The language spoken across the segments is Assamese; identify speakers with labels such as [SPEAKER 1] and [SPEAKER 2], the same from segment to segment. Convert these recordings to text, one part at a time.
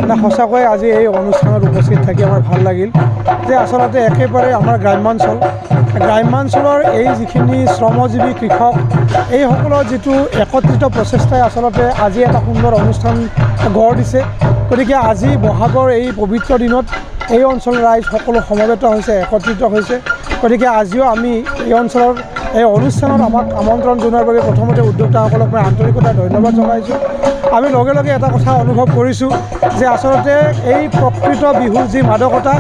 [SPEAKER 1] মানে সঁচাকৈ আজি এই অনুষ্ঠানত উপস্থিত থাকি আমাৰ ভাল লাগিল যে আচলতে একেবাৰে আমাৰ গ্ৰাম্যাঞ্চলৰ এই যিখিনি শ্ৰমজীৱী কৃষক এইসকলৰ যিটো একত্ৰিত প্ৰচেষ্টাই আচলতে আজি এটা সুন্দৰ অনুষ্ঠান গঢ় দিছে। গতিকে আজি বহাগৰ এই পবিত্ৰ দিনত এই অঞ্চলৰ ৰাইজ সকলো সমবেত হৈছে, একত্ৰিত হৈছে। গতিকে আজিও আমি এই অঞ্চলৰ এই অনুষ্ঠানত আমাক আমন্ত্ৰণ জনোৱাৰ বাবে প্ৰথমতে উদ্যোক্তাসকলক মই আন্তৰিকতা ধন্যবাদ জনাইছোঁ। আমি লগে লগে এটা কথা অনুভৱ কৰিছোঁ যে আচলতে এই প্ৰকৃত বিহুৰ যি মাদকতা,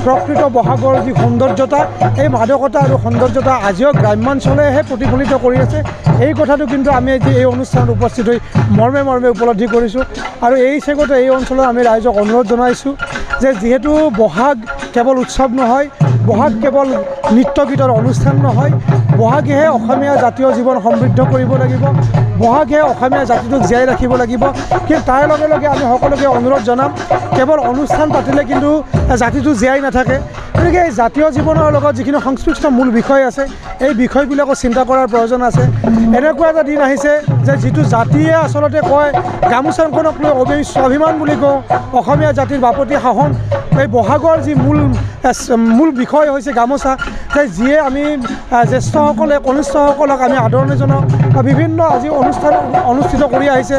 [SPEAKER 1] প্ৰকৃত বহাগৰ যি সৌন্দৰ্যতা, এই মাদকতা আৰু সৌন্দৰ্যতা আজিও গ্ৰাম্যাঞ্চলেহে প্ৰতিফলিত কৰি আছে। এই কথাটো কিন্তু আমি আজি এই অনুষ্ঠানত উপস্থিত হৈ মৰ্মে মৰ্মে উপলব্ধি কৰিছোঁ। আৰু এই চেগতে এই অঞ্চলত আমি ৰাইজক অনুৰোধ জনাইছোঁ যে যিহেতু বহাগ কেৱল উৎসৱ নহয়, বহাগ কেৱল নৃত্য গীতৰ অনুষ্ঠান নহয়, বহাগেহে অসমীয়া জাতীয় জীৱন সমৃদ্ধ কৰিব লাগিব, বহাগেহে অসমীয়া জাতিটোক জীয়াই ৰাখিব লাগিব। কিন্তু তাৰ লগে লগে আমি সকলোকে অনুৰোধ জনাম, কেৱল অনুষ্ঠান পাতিলে কিন্তু জাতিটো জীয়াই নাথাকে। গতিকে এই জাতীয় জীৱনৰ লগত যিখিনি সংশ্লিষ্ট মূল বিষয় আছে, এই বিষয়বিলাকো চিন্তা কৰাৰ প্ৰয়োজন আছে। এনেকুৱা এটা দিন আহিছে যে যিটো জাতিয়ে আচলতে কয় গামোচাখনক লৈ স্বাভিমান বুলি কওঁ, অসমীয়া জাতিৰ বাপতি সাহোন। এই বহাগৰ যি মূল বিষয় হৈছে গামোচা, যে যিয়ে আমি জ্যেষ্ঠসকলে কনিষ্ঠসকলক আমি আদৰণি জনাওঁ। বিভিন্ন আজি অনুষ্ঠান অনুষ্ঠিত কৰি আহিছে,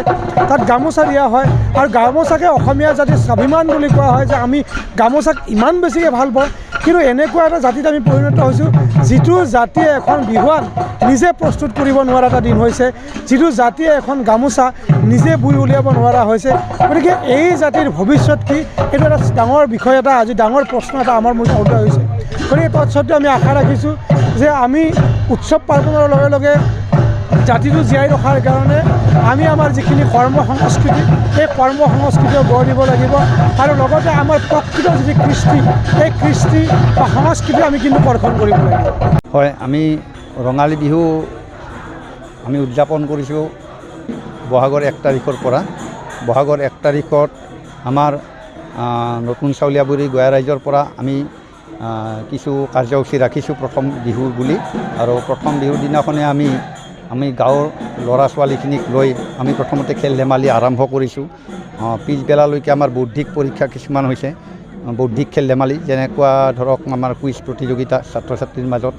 [SPEAKER 1] তাত গামোচা দিয়া হয় আৰু গামোচাকে অসমীয়া জাতিৰ স্বাভিমান বুলি কোৱা হয় যে আমি গামোচাক ইমান বেছিকৈ ভাল পাওঁ। কিন্তু এনেকুৱা এটা জাতিত আমি পৰিণত হৈছোঁ যিটো জাতিয়ে এখন বিহুৱান নিজে প্ৰস্তুত কৰিব নোৱাৰা এটা দিন হৈছে, যিটো জাতিয়ে এখন গামোচা নিজে বৈ উলিয়াব নোৱাৰা হৈছে। গতিকে এই জাতিৰ ভৱিষ্যত কি, এইটো এটা ডাঙৰ বিষয়, এটা আজি ডাঙৰ প্ৰশ্ন এটা আমাৰ মনত উদয় হৈছে। গতিকে তৎসত্ত্বেও আমি আশা ৰাখিছোঁ যে আমি উৎসৱ পাৰ্বণৰ লগে লগে জাতিটো জীয়াই ৰখাৰ কাৰণে আমি আমাৰ যিখিনি কৰ্ম সংস্কৃতি, এই কৰ্ম সংস্কৃতিও গঢ় দিব লাগিব। আৰু লগতে আমাৰ প্ৰকৃত যিটো কৃষ্টি, এই কৃষ্টি বা সংস্কৃতি আমি কিন্তু কৰ্ষণ কৰিব লাগিব।
[SPEAKER 2] হয়, আমি ৰঙালী বিহু আমি উদযাপন কৰিছোঁ বহাগৰ 1 তাৰিখৰ পৰা। বহাগৰ 1 তাৰিখত আমাৰ নতুন চাউলীয়াবুৰী গঞা ৰাইজৰ পৰা আমি কিছু কাৰ্যসূচী ৰাখিছোঁ প্ৰথম বিহু বুলি। আৰু প্ৰথম বিহুৰ দিনাখনে আমি গাঁৱৰ ল'ৰা ছোৱালীখিনিক লৈ আমি প্ৰথমতে খেল ধেমালি আৰম্ভ কৰিছোঁ। পিছবেলালৈকে আমাৰ বৌদ্ধিক পৰীক্ষা কিছুমান হৈছে, বৌদ্ধিক খেল ধেমালি, যেনেকুৱা ধৰক আমাৰ কুইজ প্ৰতিযোগিতা ছাত্ৰ ছাত্ৰীৰ মাজত,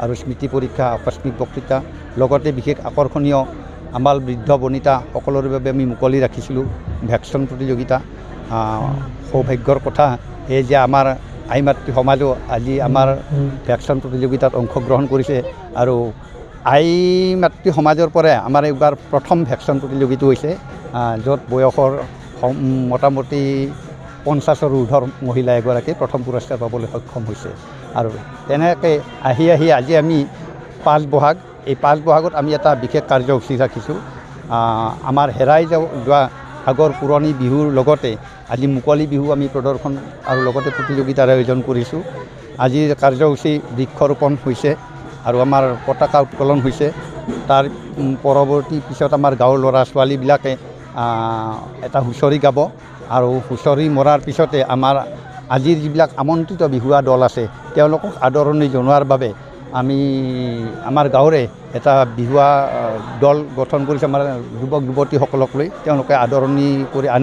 [SPEAKER 2] আৰু স্মৃতি পৰীক্ষা, আকস্মিক বক্তৃতা, লগতে বিশেষ আকৰ্ষণীয় আমাল বৃদ্ধ বনিতা সকলোৰে বাবে আমি মুকলি ৰাখিছিলোঁ ভেকশ্যন প্ৰতিযোগিতা। সৌভাগ্যৰ কথা এই যে আমাৰ আই মাতৃ সমাজো আজি আমাৰ ভেকশ্যন প্ৰতিযোগিতাত অংশগ্ৰহণ কৰিছে। আৰু আই মাতৃ সমাজৰ পৰাই আমাৰ এইবাৰ প্ৰথম ভেকশ্যন প্ৰতিযোগিতা হৈছে, য'ত বয়সৰ মোটামুটি 50ৰ ঊৰ্ধৰ মহিলা এগৰাকী প্ৰথম পুৰস্কাৰ পাবলৈ সক্ষম হৈছে। আৰু তেনেকৈ আহি আজি আমি 5 বহাগ, এই 5 বহাগত আমি এটা বিশেষ কাৰ্যসূচী ৰাখিছোঁ। আমাৰ হেৰাই যোৱা আগৰ পুৰণি বিহুৰ লগতে আজি মুকলি বিহু আমি প্ৰদৰ্শন আৰু লগতে প্ৰতিযোগিতাৰ আয়োজন কৰিছোঁ। আজিৰ কাৰ্যসূচী বৃক্ষৰোপণ হৈছে আৰু আমাৰ পতাকা উত্তোলন হৈছে। তাৰ পৰৱৰ্তী পিছত আমাৰ গাঁৱৰ ল'ৰা ছোৱালীবিলাকে এটা হুঁচৰি গাব, আৰু হুঁচৰি মৰাৰ পিছতে আমাৰ আজিৰ যিবিলাক আমন্ত্ৰিত বিহুৱা দল আছে তেওঁলোকক আদৰণি জনোৱাৰ বাবে আমি আমাৰ গাঁৱৰে এটা বিহুৱা দল গঠন কৰিছোঁ। আমাৰ যুৱক যুৱতীসকলক লৈ তেওঁলোকে আদৰণি কৰি আনি